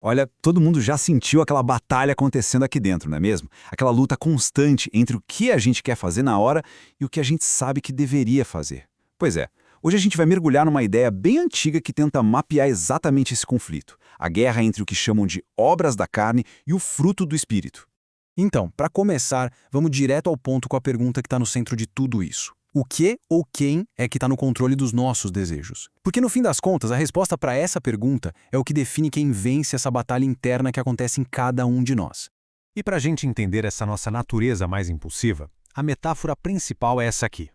Olha, todo mundo já sentiu aquela batalha acontecendo aqui dentro, não é mesmo? Aquela luta constante entre o que a gente quer fazer na hora e o que a gente sabe que deveria fazer. Pois é, hoje a gente vai mergulhar numa ideia bem antiga que tenta mapear exatamente esse conflito, a guerra entre o que chamam de obras da carne e o fruto do espírito. Então, para começar, vamos direto ao ponto com a pergunta que está no centro de tudo isso. O que ou quem é que está no controle dos nossos desejos? Porque no fim das contas, a resposta para essa pergunta é o que define quem vence essa batalha interna que acontece em cada um de nós. E para a gente entender essa nossa natureza mais impulsiva, a metáfora principal é essa aqui: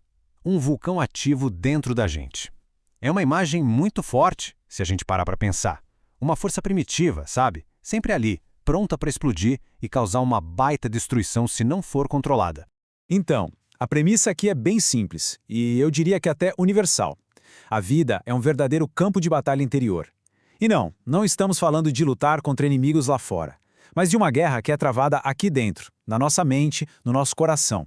um vulcão ativo dentro da gente. É uma imagem muito forte, se a gente parar para pensar. Uma força primitiva, sabe? Sempre ali, pronta para explodir e causar uma baita destruição se não for controlada. Então, a premissa aqui é bem simples, e eu diria que até universal. A vida é um verdadeiro campo de batalha interior. E não estamos falando de lutar contra inimigos lá fora, mas de uma guerra que é travada aqui dentro, na nossa mente, no nosso coração.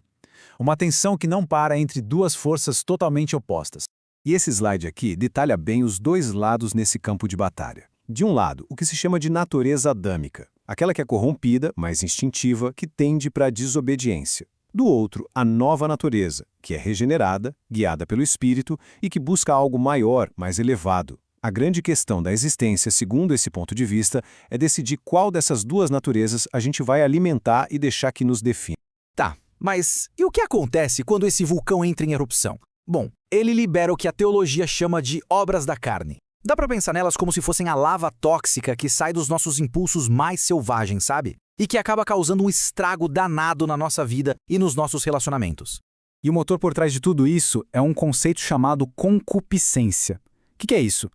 Uma tensão que não para entre duas forças totalmente opostas. E esse slide aqui detalha bem os dois lados nesse campo de batalha. De um lado, o que se chama de natureza adâmica, aquela que é corrompida, mais instintiva, que tende para a desobediência. Do outro, a nova natureza, que é regenerada, guiada pelo espírito e que busca algo maior, mais elevado. A grande questão da existência, segundo esse ponto de vista, é decidir qual dessas duas naturezas a gente vai alimentar e deixar que nos defina. Tá, mas e o que acontece quando esse vulcão entra em erupção? Bom, ele libera o que a teologia chama de obras da carne. Dá pra pensar nelas como se fossem a lava tóxica que sai dos nossos impulsos mais selvagens, sabe? E que acaba causando um estrago danado na nossa vida e nos nossos relacionamentos. E o motor por trás de tudo isso é um conceito chamado concupiscência. O que é isso?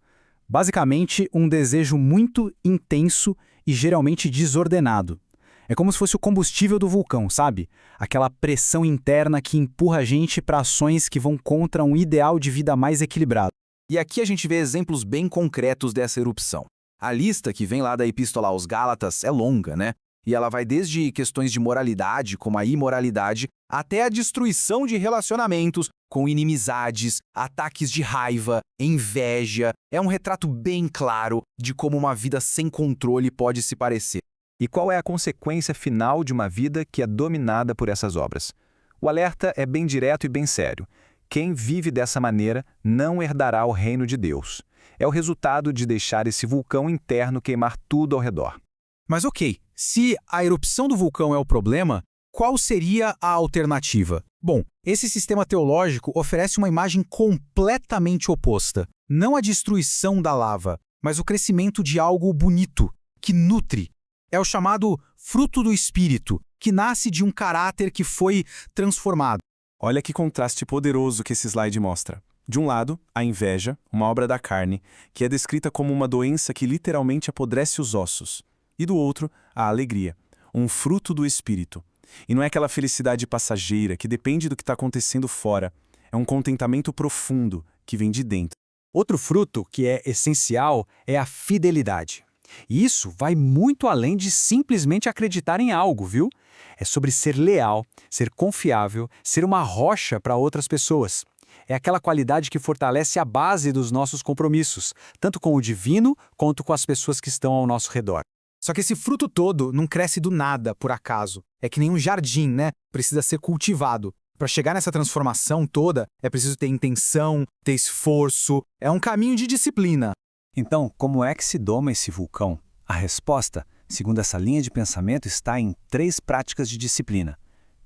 Basicamente, um desejo muito intenso e geralmente desordenado. É como se fosse o combustível do vulcão, sabe? Aquela pressão interna que empurra a gente para ações que vão contra um ideal de vida mais equilibrado. E aqui a gente vê exemplos bem concretos dessa erupção. A lista que vem lá da Epístola aos Gálatas é longa, né? E ela vai desde questões de moralidade, como a imoralidade, até a destruição de relacionamentos, com inimizades, ataques de raiva, inveja. É um retrato bem claro de como uma vida sem controle pode se parecer. E qual é a consequência final de uma vida que é dominada por essas obras? O alerta é bem direto e bem sério. Quem vive dessa maneira não herdará o reino de Deus. É o resultado de deixar esse vulcão interno queimar tudo ao redor. Mas ok, se a erupção do vulcão é o problema, qual seria a alternativa? Bom, esse sistema teológico oferece uma imagem completamente oposta. Não a destruição da lava, mas o crescimento de algo bonito, que nutre. É o chamado fruto do espírito, que nasce de um caráter que foi transformado. Olha que contraste poderoso que esse slide mostra. De um lado, a inveja, uma obra da carne, que é descrita como uma doença que literalmente apodrece os ossos. E do outro, a alegria, um fruto do espírito. E não é aquela felicidade passageira que depende do que está acontecendo fora. É um contentamento profundo que vem de dentro. Outro fruto que é essencial é a fidelidade. E isso vai muito além de simplesmente acreditar em algo, viu? É sobre ser leal, ser confiável, ser uma rocha para outras pessoas. É aquela qualidade que fortalece a base dos nossos compromissos, tanto com o divino quanto com as pessoas que estão ao nosso redor. Só que esse fruto todo não cresce do nada, por acaso. É que nem um jardim, né? Precisa ser cultivado. Para chegar nessa transformação toda, é preciso ter intenção, ter esforço. É um caminho de disciplina. Então, como é que se doma esse vulcão? A resposta, segundo essa linha de pensamento, está em 3 práticas de disciplina.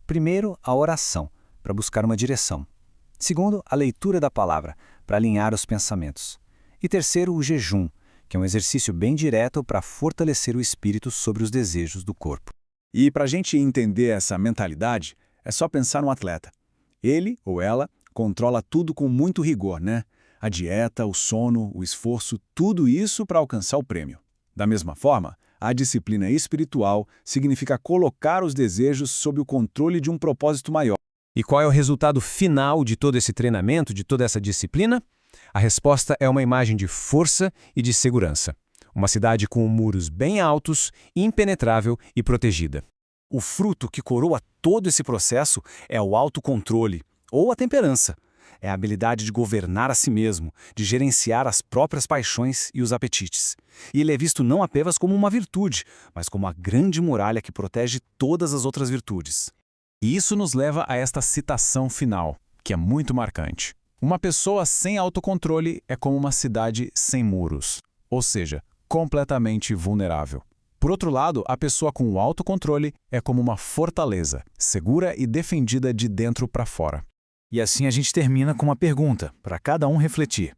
Primeiro, a oração, para buscar uma direção. Segundo, a leitura da palavra, para alinhar os pensamentos. E terceiro, o jejum, que é um exercício bem direto para fortalecer o espírito sobre os desejos do corpo. E para a gente entender essa mentalidade, é só pensar no atleta. Ele ou ela controla tudo com muito rigor, né? A dieta, o sono, o esforço, tudo isso para alcançar o prêmio. Da mesma forma, a disciplina espiritual significa colocar os desejos sob o controle de um propósito maior. E qual é o resultado final de todo esse treinamento, de toda essa disciplina? A resposta é uma imagem de força e de segurança. Uma cidade com muros bem altos, impenetrável e protegida. O fruto que coroa todo esse processo é o autocontrole, ou a temperança. é a habilidade de governar a si mesmo, de gerenciar as próprias paixões e os apetites. E ele é visto não apenas como uma virtude, mas como a grande muralha que protege todas as outras virtudes. E isso nos leva a esta citação final, que é muito marcante. Uma pessoa sem autocontrole é como uma cidade sem muros, ou seja, completamente vulnerável. Por outro lado, a pessoa com o autocontrole é como uma fortaleza, segura e defendida de dentro para fora. E assim a gente termina com uma pergunta, para cada um refletir.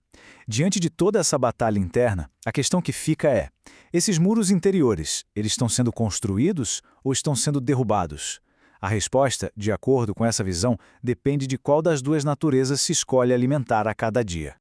Diante de toda essa batalha interna, a questão que fica é: esses muros interiores, eles estão sendo construídos ou estão sendo derrubados? A resposta, de acordo com essa visão, depende de qual das duas naturezas se escolhe alimentar a cada dia.